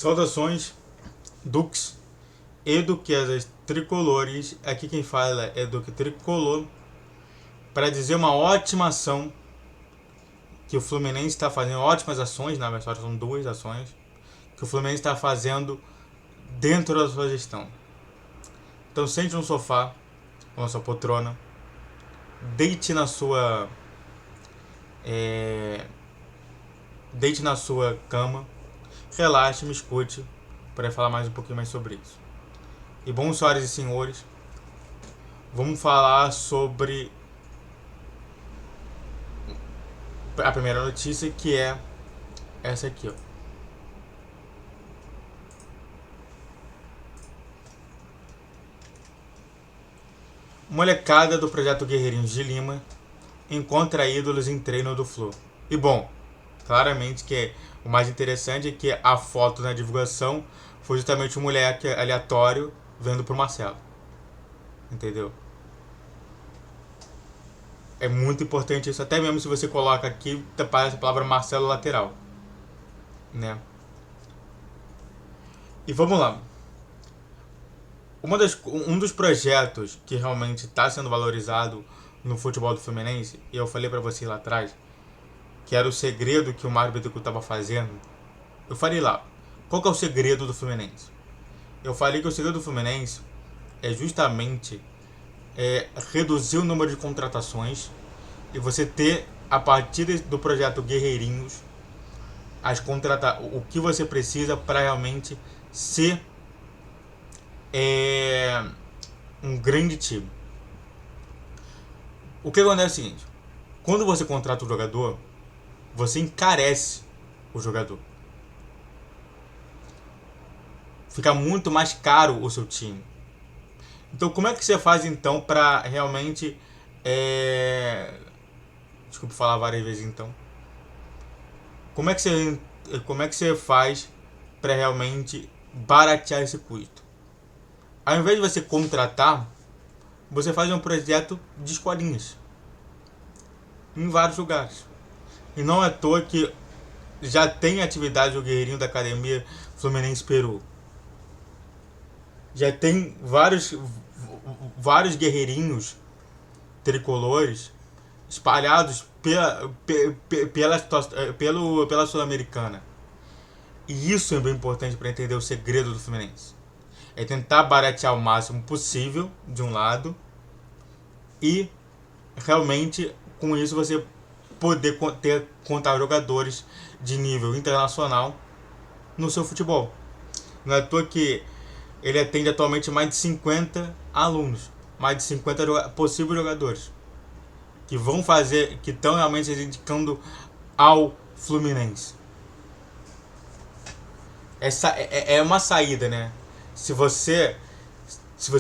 Saudações, Dux e duquesas tricolores. Aqui quem fala é Duque Tricolor, para dizer uma ótima ação que o Fluminense está fazendo, ótimas ações, na verdade são duas ações que o Fluminense está fazendo dentro da sua gestão. Então sente no sofá, ou na sua poltrona, deite na sua deite na sua cama, relaxe, me escute para falar mais um pouquinho mais sobre isso. E bom, senhoras e senhores, vamos falar sobre a primeira notícia, que é essa aqui, ó. Molecada do projeto Guerreirinhos de Lima encontra ídolos em treino do Flu. E bom, claramente que o mais interessante é que a foto na divulgação foi justamente um moleque aleatório vendo pro Marcelo. Entendeu? É muito importante isso, até mesmo se você coloca aqui, aparece a palavra Marcelo lateral, né? E vamos lá. Um dos projetos que realmente está sendo valorizado no futebol do Fluminense, e eu falei para vocês lá atrás, que era o segredo que o Mário Bittencourt estava fazendo. Eu falei lá, qual que é o segredo do Fluminense? Eu falei que o segredo do Fluminense é justamente reduzir o número de contratações e você ter, a partir do projeto Guerreirinhos, o que você precisa para realmente ser um grande time. O que acontece é o seguinte: quando você contrata o jogador, você encarece o jogador. Fica muito mais caro o seu time. Então, como é que você faz então para realmente desculpa falar várias vezes então. Como é que você faz para realmente baratear esse custo? Ao invés de você contratar, você faz um projeto de escolinhas em vários lugares. E não é à toa que já tem atividade do Guerreirinho da Academia Fluminense Peru. Já tem vários guerreirinhos tricolores espalhados pela Sul-Americana. E isso é bem importante para entender o segredo do Fluminense. É tentar baratear o máximo possível, de um lado, e realmente com isso você poder contar jogadores de nível internacional no seu futebol. Não é à toa que ele atende atualmente mais de 50 alunos, mais de 50 possíveis jogadores que vão fazer, que estão realmente se dedicando ao Fluminense. Essa é uma saída, né? Se você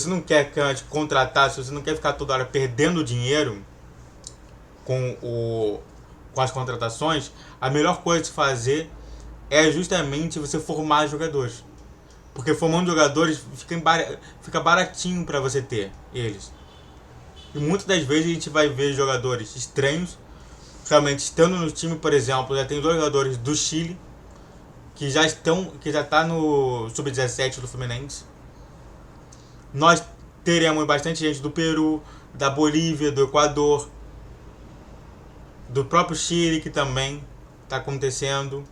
não quer contratar, se você não quer ficar toda hora perdendo dinheiro com as contratações, a melhor coisa de fazer é justamente você formar jogadores. Porque formando jogadores fica baratinho para você ter eles. E muitas das vezes a gente vai ver jogadores estranhos realmente estando no time. Por exemplo, já tem dois jogadores do Chile que já está no sub-17 do Fluminense. Nós teremos bastante gente do Peru, da Bolívia, do Equador, do próprio Chile, que também está acontecendo,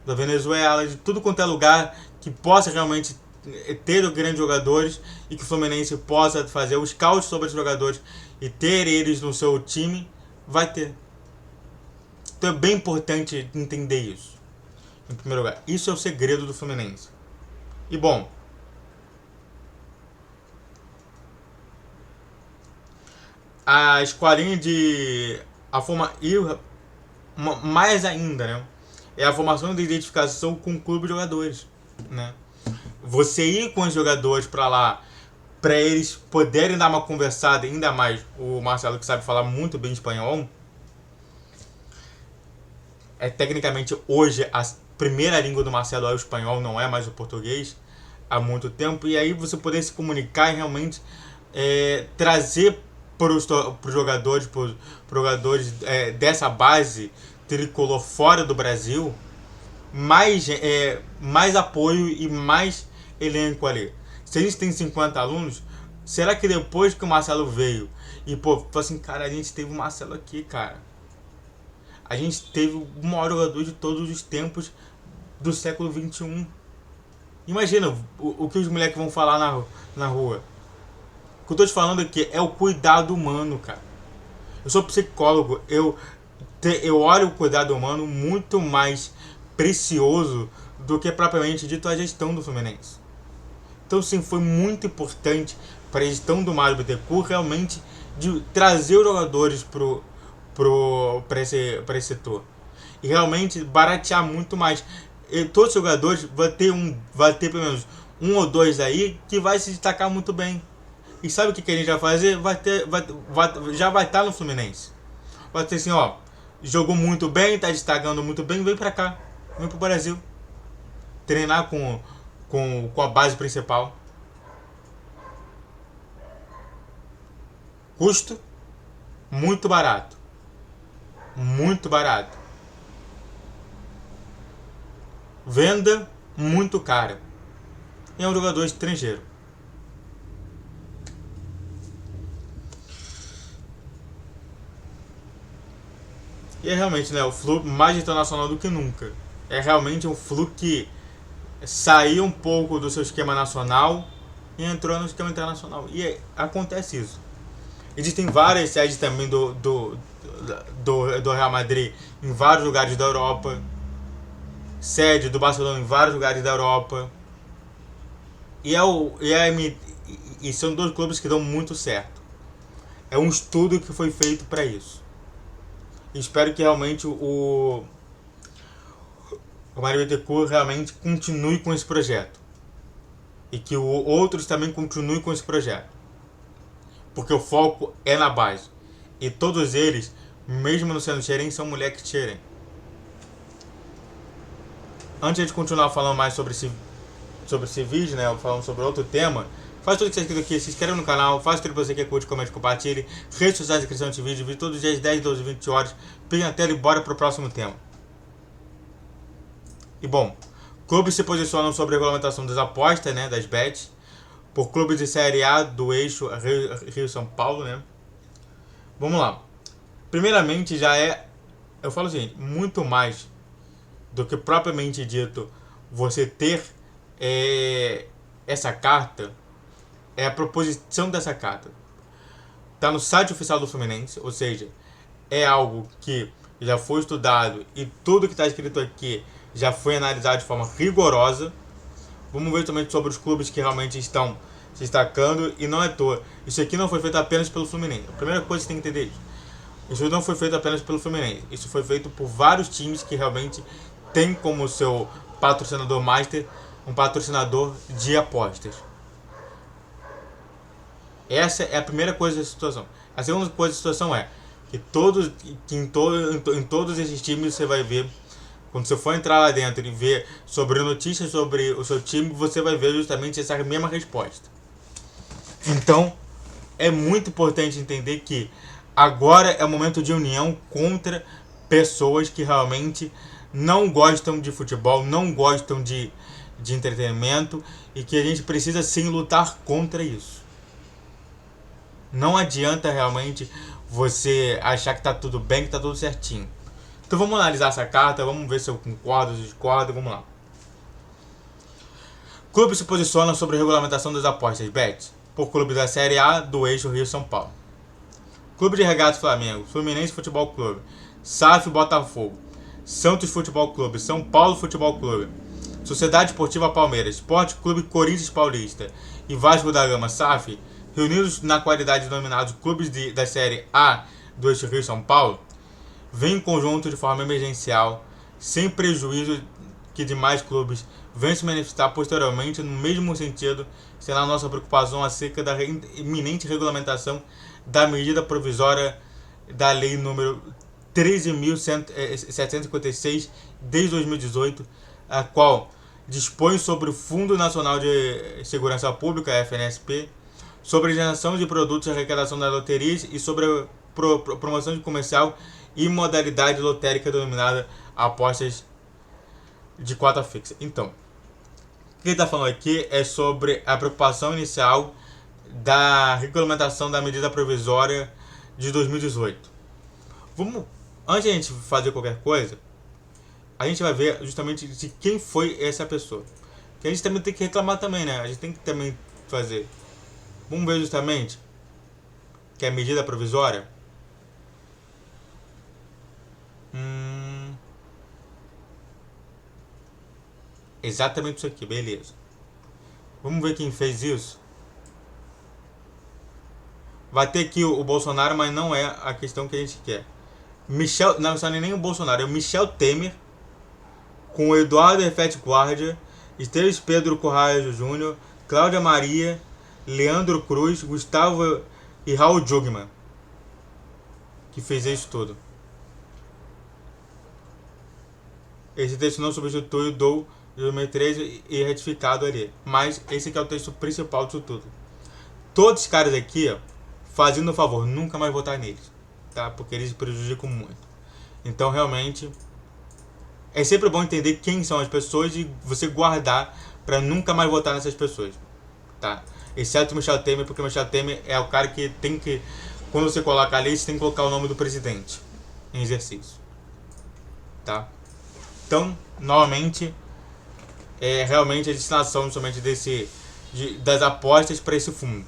da Venezuela, de tudo quanto é lugar que possa realmente ter grandes jogadores e que o Fluminense possa fazer o scout sobre os jogadores e ter eles no seu time, vai ter. Então é bem importante entender isso. Em primeiro lugar, isso é o segredo do Fluminense. E bom, a escolinha mais ainda, né? É a formação de identificação com o clube de jogadores, né? Você ir com os jogadores para lá, para eles poderem dar uma conversada, ainda mais o Marcelo, que sabe falar muito bem espanhol. Tecnicamente hoje a primeira língua do Marcelo é o espanhol, não é mais o português, há muito tempo. E aí você poder se comunicar e realmente trazer para os jogadores dessa base tricolor fora do Brasil mais apoio e mais elenco ali. Se a gente tem 50 alunos, será que depois que o Marcelo veio e, pô, falou assim, cara, a gente teve o Marcelo aqui, cara. A gente teve o maior jogador de todos os tempos do século XXI. Imagina o que os moleques vão falar na rua. O que eu tô te falando aqui é o cuidado humano, cara. Eu sou psicólogo, eu olho o cuidado humano muito mais precioso do que propriamente dito a gestão do Fluminense. Então, sim, foi muito importante para a gestão do Mário Bittencourt realmente de trazer os jogadores para esse setor. E realmente baratear muito mais. E todos os jogadores vai ter pelo menos um ou dois aí que vai se destacar muito bem. E sabe o que a gente vai fazer? Já vai estar no Fluminense. Vai ter assim, ó, jogou muito bem, tá destacando muito bem, vem pra cá, vem pro Brasil. Treinar com a base principal. Custo muito barato. Muito barato. Venda muito cara. E é um jogador estrangeiro. E é realmente, né, o Flu mais internacional do que nunca. É realmente um Flu que saiu um pouco do seu esquema nacional e entrou no esquema internacional. E acontece isso. Existem várias sedes também do Real Madrid em vários lugares da Europa. Sede do Barcelona em vários lugares da Europa. E são dois clubes que dão muito certo. É um estudo que foi feito para isso. E espero que realmente o Mário Bittencourt realmente continue com esse projeto. E que outros também continuem com esse projeto. Porque o foco é na base. E todos eles, mesmo não sendo xerém, são moleques xerém. Antes de continuar falando mais sobre esse vídeo, né, falando sobre outro tema, faz tudo que você está escrito aqui, se inscreve no canal, faz tudo que você quer, curte, comente, compartilhe, redes sociais, inscrição de vídeo todos os dias 10, 12, 20 horas, pega na tela e bora pro próximo tema. E bom, clubes se posicionam sobre a regulamentação das apostas, né, das bets, por clubes de Série A do eixo Rio-São Paulo, né. Vamos lá. Primeiramente eu falo assim, muito mais do que propriamente dito você ter essa carta, é a proposição dessa carta. Está no site oficial do Fluminense, ou seja, é algo que já foi estudado e tudo que está escrito aqui já foi analisado de forma rigorosa. Vamos ver também sobre os clubes que realmente estão se destacando e não é à toa. Isso aqui não foi feito apenas pelo Fluminense. A primeira coisa que você tem que entender isso não foi feito apenas pelo Fluminense. Isso foi feito por vários times que realmente tem como seu patrocinador master um patrocinador de apostas. Essa é a primeira coisa da situação. A segunda coisa da situação é que em todos esses times você vai ver, quando você for entrar lá dentro e ver sobre notícias sobre o seu time, você vai ver justamente essa mesma resposta. Então, é muito importante entender que agora é o momento de união contra pessoas que realmente não gostam de futebol, não gostam de entretenimento e que a gente precisa sim lutar contra isso. Não adianta realmente você achar que tá tudo bem, que tá tudo certinho. Então vamos analisar essa carta, vamos ver se eu concordo, se discordo, vamos lá. Clube se posiciona sobre a regulamentação das apostas bet por clubes da Série A do eixo Rio-São Paulo. Clube de Regatas Flamengo, Fluminense Futebol Clube, SAF Botafogo, Santos Futebol Clube, São Paulo Futebol Clube, Sociedade Esportiva Palmeiras, Sport Clube Corinthians Paulista e Vasco da Gama SAF, reunidos na qualidade denominados clubes da Série A do eixo Rio-São Paulo, vêm em conjunto de forma emergencial, sem prejuízo que demais clubes venham se manifestar posteriormente no mesmo sentido, sendo a nossa preocupação acerca da iminente regulamentação da medida provisória da Lei número 13.756 desde 2018, a qual dispõe sobre o Fundo Nacional de Segurança Pública, FNSP, sobre a geração de produtos e arrecadação das loterias e sobre a promoção de comercial e modalidade lotérica denominada apostas de cota fixa. Então, o que ele está falando aqui é sobre a preocupação inicial da regulamentação da medida provisória de 2018. Antes de a gente fazer qualquer coisa, a gente vai ver justamente de quem foi essa pessoa. Que a gente também tem que reclamar também, né? A gente tem que também fazer. Vamos ver justamente que é a medida provisória. Exatamente isso aqui, beleza. Vamos ver quem fez isso. Vai ter aqui o Bolsonaro, mas não é a questão que a gente quer. Michel, não é nem o Bolsonaro, é o Michel Temer, com o Eduardo Refete Guardia, Esteves Pedro Corraio Júnior, Cláudia Maria, Leandro Cruz, Gustavo e Raul Jugman, que fez isso tudo. Esse texto não substitui o do 2013 e retificado ali. Mas esse aqui é o texto principal disso tudo. Todos os caras aqui, ó, fazendo um favor, nunca mais votar neles, tá? Porque eles prejudicam muito. Então, realmente, é sempre bom entender quem são as pessoas e você guardar para nunca mais votar nessas pessoas, tá? Exceto o Michel Temer, porque o Michel Temer é o cara que tem que, quando você coloca a lei, você tem que colocar o nome do presidente em exercício, tá? Então, novamente, é realmente a destinação somente das apostas para esse fundo.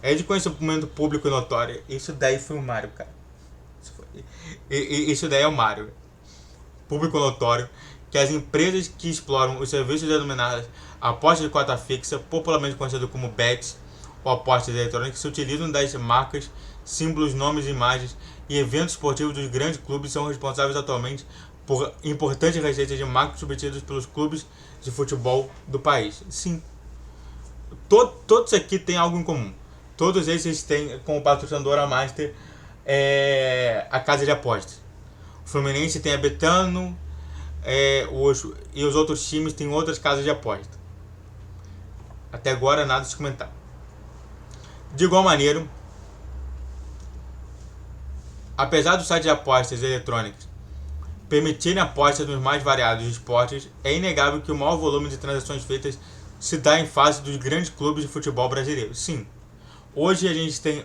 É de conhecimento público e notório. Isso daí foi o Mário, cara. Isso daí é o Mário. Público notório que as empresas que exploram os serviços denominados apostas de cota fixa, popularmente conhecido como bets ou apostas eletrônicas, se utilizam das marcas, símbolos, nomes, imagens e eventos esportivos dos grandes clubes, são responsáveis atualmente por importantes receitas de marketing obtidas pelos clubes de futebol do país. Sim, todos aqui têm algo em comum. Todos esses têm como patrocinador a Master a casa de apostas. O Fluminense tem a Betano e os outros times têm outras casas de aposta. Até agora nada a se comentar. De igual maneira, apesar do site de apostas eletrônicas permitirem apostas nos mais variados esportes, é inegável que o maior volume de transações feitas se dá em face dos grandes clubes de futebol brasileiros. Sim, hoje a gente tem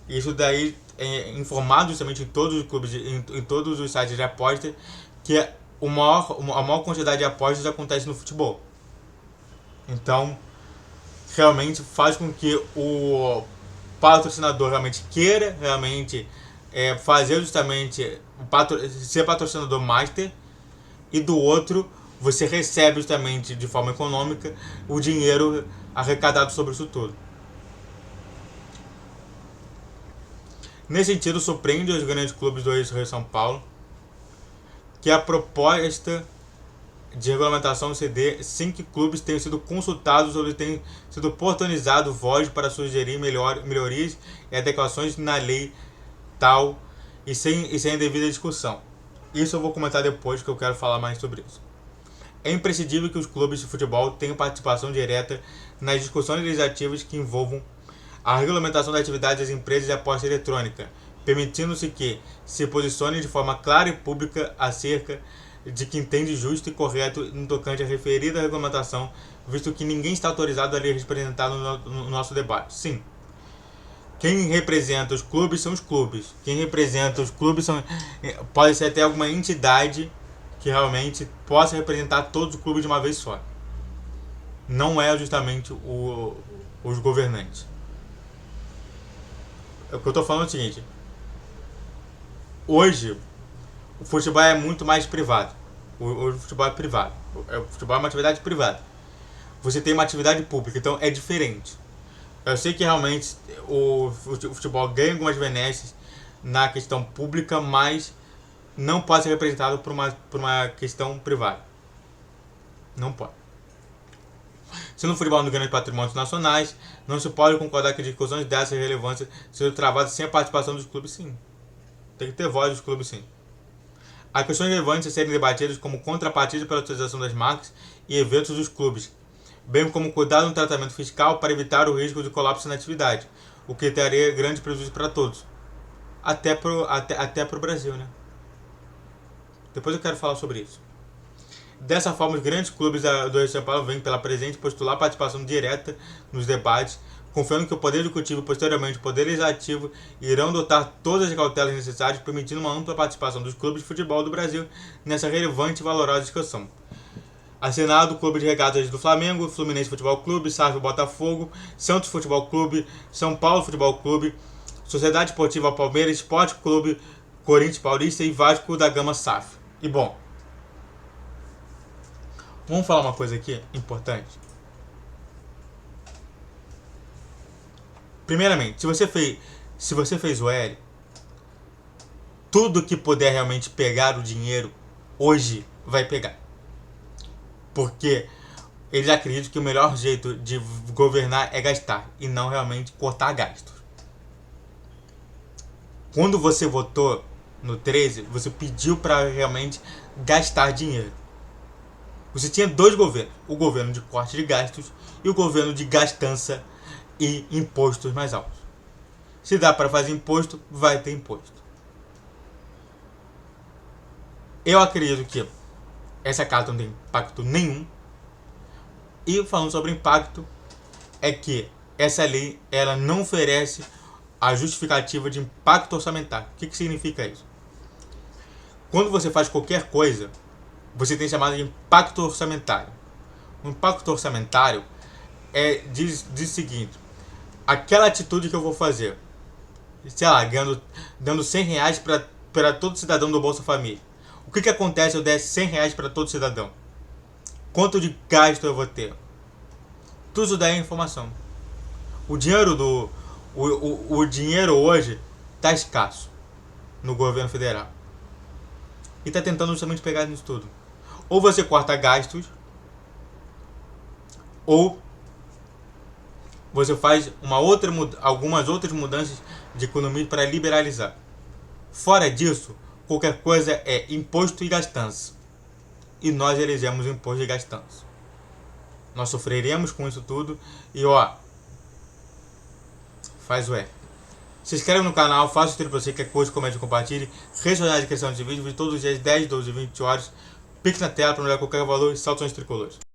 isso daí é informado justamente em todos os clubes, em todos os sites de apostas, que a maior quantidade de apostas acontece no futebol. Então, realmente faz com que o patrocinador realmente queira realmente fazer justamente ser patrocinador master, e do outro você recebe justamente de forma econômica o dinheiro arrecadado sobre isso tudo. Nesse sentido, surpreende os grandes clubes do Rio São Paulo que a proposta de regulamentação CD sem que clubes tenham sido consultados ou tenham sido oportunizado voz para sugerir melhorias e adequações na lei tal e sem devida discussão. Isso eu vou comentar depois, que eu quero falar mais sobre isso. É imprescindível que os clubes de futebol tenham participação direta nas discussões legislativas que envolvam a regulamentação da atividade das empresas de aposta eletrônica, permitindo-se que se posicionem de forma clara e pública acerca de que entende justo e correto no tocante à referida regulamentação, visto que ninguém está autorizado a lhe representar no nosso debate. Sim, quem representa os clubes são os clubes. Quem representa os clubes pode ser até alguma entidade que realmente possa representar todos os clubes de uma vez só. Não é justamente os governantes. O que eu estou falando é o seguinte: hoje o futebol é muito mais privado. O futebol é privado. O futebol é uma atividade privada. Você tem uma atividade pública, então é diferente. Eu sei que realmente o futebol ganha algumas benesses na questão pública, mas não pode ser representado por uma questão privada. Não pode. Se no futebol não ganha patrimônios nacionais, não se pode concordar que discussões dessa relevância sejam travadas sem a participação dos clubes, sim. Tem que ter voz dos clubes, sim. Há questões relevantes a serem debatidas como contrapartida pela utilização das marcas e eventos dos clubes, bem como cuidado no tratamento fiscal para evitar o risco de colapso na atividade, o que traria grande prejuízo para todos. Até pro Brasil, né? Depois eu quero falar sobre isso. Dessa forma, os grandes clubes do Rio de São Paulo vêm pela presente postular participação direta nos debates, confiando que o Poder Executivo e posteriormente o Poder Legislativo irão adotar todas as cautelas necessárias, permitindo uma ampla participação dos clubes de futebol do Brasil nessa relevante e valorosa discussão. Assinado o Clube de Regatas do Flamengo, Fluminense Futebol Clube, Sarve Botafogo, Santos Futebol Clube, São Paulo Futebol Clube, Sociedade Esportiva Palmeiras, Esporte Clube, Corinthians Paulista e Vasco da Gama SAF. E bom, vamos falar uma coisa aqui importante. Primeiramente, se você fez o L, tudo que puder realmente pegar o dinheiro hoje vai pegar. Porque eles acreditam que o melhor jeito de governar é gastar e não realmente cortar gastos. Quando você votou no 13, você pediu para realmente gastar dinheiro. Você tinha dois governos, o governo de corte de gastos e o governo de gastança e impostos mais altos. Se dá para fazer imposto, vai ter imposto. Eu acredito que essa carta não tem impacto nenhum. E falando sobre impacto, é que essa lei ela não oferece a justificativa de impacto orçamentário. O que significa isso? Quando você faz qualquer coisa, você tem chamado de impacto orçamentário. O impacto orçamentário diz o seguinte: aquela atitude que eu vou fazer, sei lá, dando R$100 para todo cidadão do Bolsa Família. O que acontece se eu der R$100 para todo cidadão? Quanto de gasto eu vou ter? Tudo isso daí é informação. O dinheiro hoje está escasso no governo federal. E está tentando justamente pegar nisso tudo. Ou você corta gastos, ou você faz algumas outras mudanças de economia para liberalizar. Fora disso, qualquer coisa é imposto e gastança. E nós elegemos o imposto e gastança. Nós sofreremos com isso tudo. E faz o E. Se inscreve no canal, faça o trilho para você, quer coisa, comente e compartilhe. Redes sociais de descrição desse vídeo, todos os dias 10, 12 e 20 horas. Pix na tela para não olhar qualquer valor e saltos tricolores.